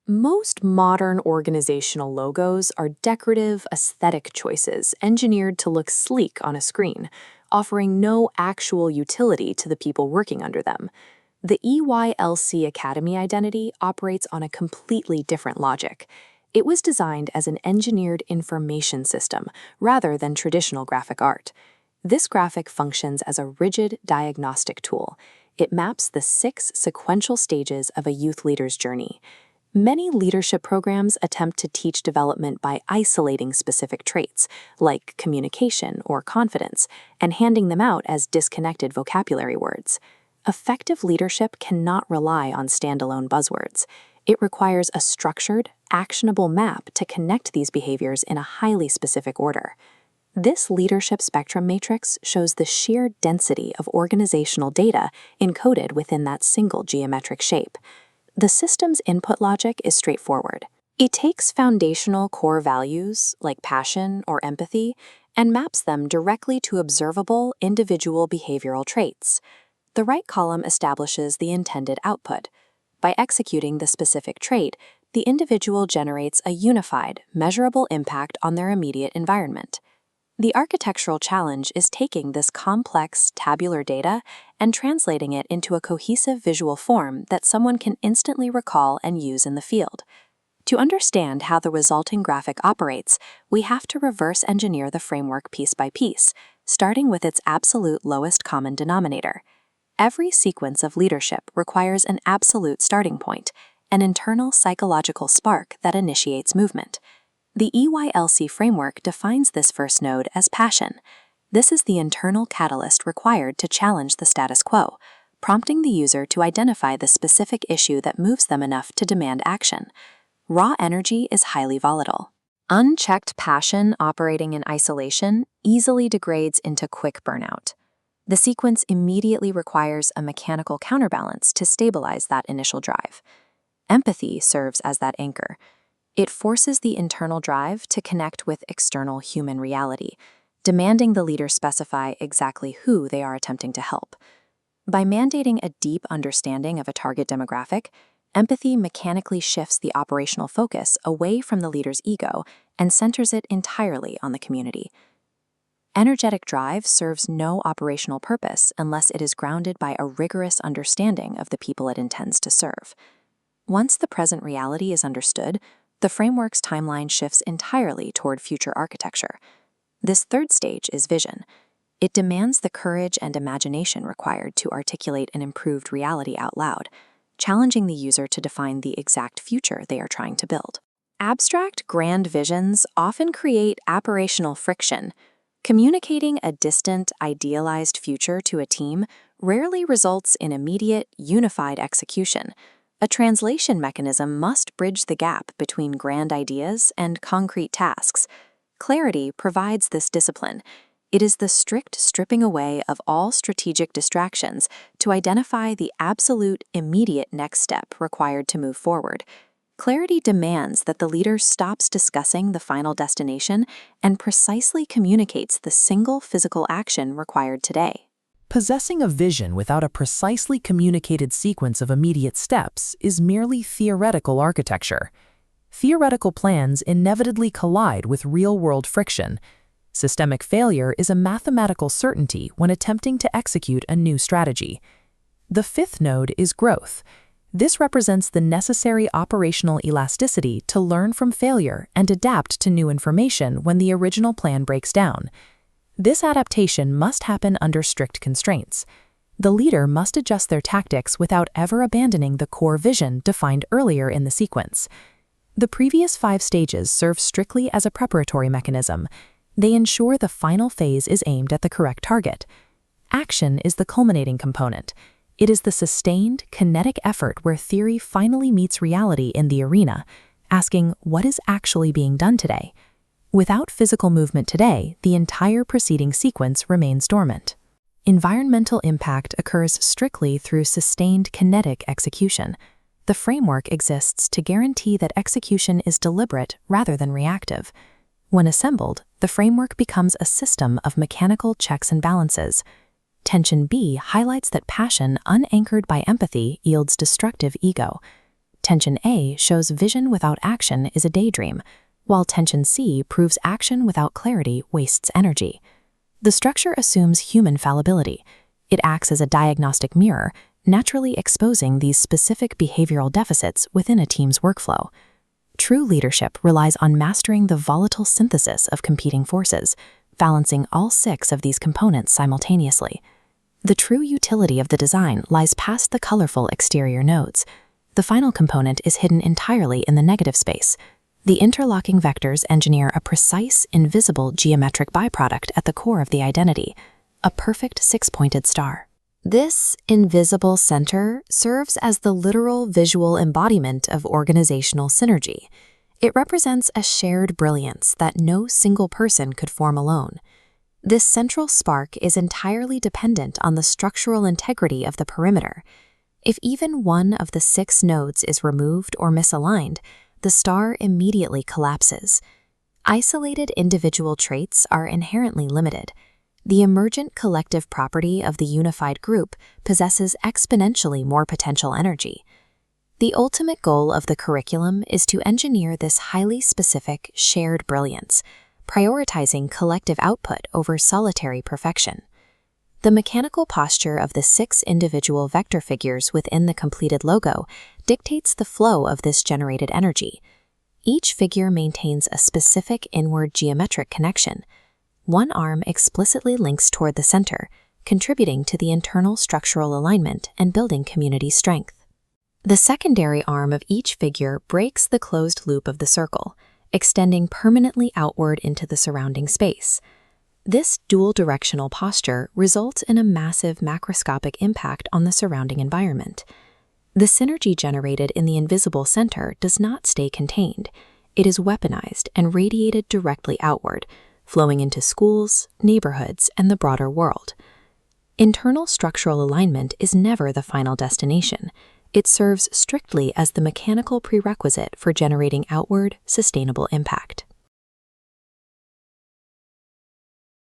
Most modern organizational logos are decorative, aesthetic choices engineered to look sleek on a screen, offering no actual utility to the people working under them. The EYLC Academy identity operates on a completely different logic. It was designed as an engineered information system rather than traditional graphic art. This graphic functions as a rigid diagnostic tool. It maps the 6 sequential stages of a youth leader's journey. Many leadership programs attempt to teach development by isolating specific traits, like communication or confidence, and handing them out as disconnected vocabulary words. Effective leadership cannot rely on standalone buzzwords. It requires a structured, actionable map to connect these behaviors in a highly specific order. This leadership spectrum matrix shows the sheer density of organizational data encoded within that single geometric shape. The system's input logic is straightforward. It takes foundational core values, like passion or empathy, and maps them directly to observable individual behavioral traits. The right column establishes the intended output. By executing the specific trait, the individual generates a unified, measurable impact on their immediate environment. The architectural challenge is taking this complex, tabular data and translating it into a cohesive visual form that someone can instantly recall and use in the field. To understand how the resulting graphic operates, we have to reverse engineer the framework piece by piece, starting with its absolute lowest common denominator. Every sequence of leadership requires an absolute starting point, an internal psychological spark that initiates movement. The EYLC framework defines this first node as passion. This is the internal catalyst required to challenge the status quo, prompting the user to identify the specific issue that moves them enough to demand action. Raw energy is highly volatile. Unchecked passion operating in isolation easily degrades into quick burnout. The sequence immediately requires a mechanical counterbalance to stabilize that initial drive. Empathy serves as that anchor. It forces the internal drive to connect with external human reality, demanding the leader specify exactly who they are attempting to help. By mandating a deep understanding of a target demographic, empathy mechanically shifts the operational focus away from the leader's ego and centers it entirely on the community. Energetic drive serves no operational purpose unless it is grounded by a rigorous understanding of the people it intends to serve. Once the present reality is understood, the framework's timeline shifts entirely toward future architecture. This third stage is vision. It demands the courage and imagination required to articulate an improved reality out loud, challenging the user to define the exact future they are trying to build. Abstract, grand visions often create apparitional friction. Communicating a distant, idealized future to a team rarely results in immediate, unified execution. A translation mechanism must bridge the gap between grand ideas and concrete tasks. Clarity provides this discipline. It is the strict stripping away of all strategic distractions to identify the absolute, immediate next step required to move forward. Clarity demands that the leader stops discussing the final destination and precisely communicates the single physical action required today. Possessing a vision without a precisely communicated sequence of immediate steps is merely theoretical architecture. Theoretical plans inevitably collide with real-world friction. Systemic failure is a mathematical certainty when attempting to execute a new strategy. The fifth node is growth. This represents the necessary operational elasticity to learn from failure and adapt to new information when the original plan breaks down. This adaptation must happen under strict constraints. The leader must adjust their tactics without ever abandoning the core vision defined earlier in the sequence. The previous 5 stages serve strictly as a preparatory mechanism. They ensure the final phase is aimed at the correct target. Action is the culminating component. It is the sustained, kinetic effort where theory finally meets reality in the arena, asking what is actually being done today. Without physical movement today, the entire preceding sequence remains dormant. Environmental impact occurs strictly through sustained kinetic execution. The framework exists to guarantee that execution is deliberate rather than reactive. When assembled, the framework becomes a system of mechanical checks and balances. Tension B highlights that passion unanchored by empathy yields destructive ego. Tension A shows vision without action is a daydream, while tension C proves action without clarity wastes energy. The structure assumes human fallibility. It acts as a diagnostic mirror, naturally exposing these specific behavioral deficits within a team's workflow. True leadership relies on mastering the volatile synthesis of competing forces, balancing all 6 of these components simultaneously. The true utility of the design lies past the colorful exterior nodes. The final component is hidden entirely in the negative space. The interlocking vectors engineer a precise, invisible geometric byproduct at the core of the identity, a perfect 6-pointed star. This invisible center serves as the literal visual embodiment of organizational synergy. It represents a shared brilliance that no single person could form alone. This central spark is entirely dependent on the structural integrity of the perimeter. If even one of the 6 nodes is removed or misaligned, the star immediately collapses. Isolated individual traits are inherently limited. The emergent collective property of the unified group possesses exponentially more potential energy. The ultimate goal of the curriculum is to engineer this highly specific, shared brilliance, prioritizing collective output over solitary perfection. The mechanical posture of the 6 individual vector figures within the completed logo dictates the flow of this generated energy. Each figure maintains a specific inward geometric connection. One arm explicitly links toward the center, contributing to the internal structural alignment and building community strength. The secondary arm of each figure breaks the closed loop of the circle, extending permanently outward into the surrounding space. This dual-directional posture results in a massive macroscopic impact on the surrounding environment. The synergy generated in the invisible center does not stay contained. It is weaponized and radiated directly outward, flowing into schools, neighborhoods, and the broader world. Internal structural alignment is never the final destination. It serves strictly as the mechanical prerequisite for generating outward, sustainable impact.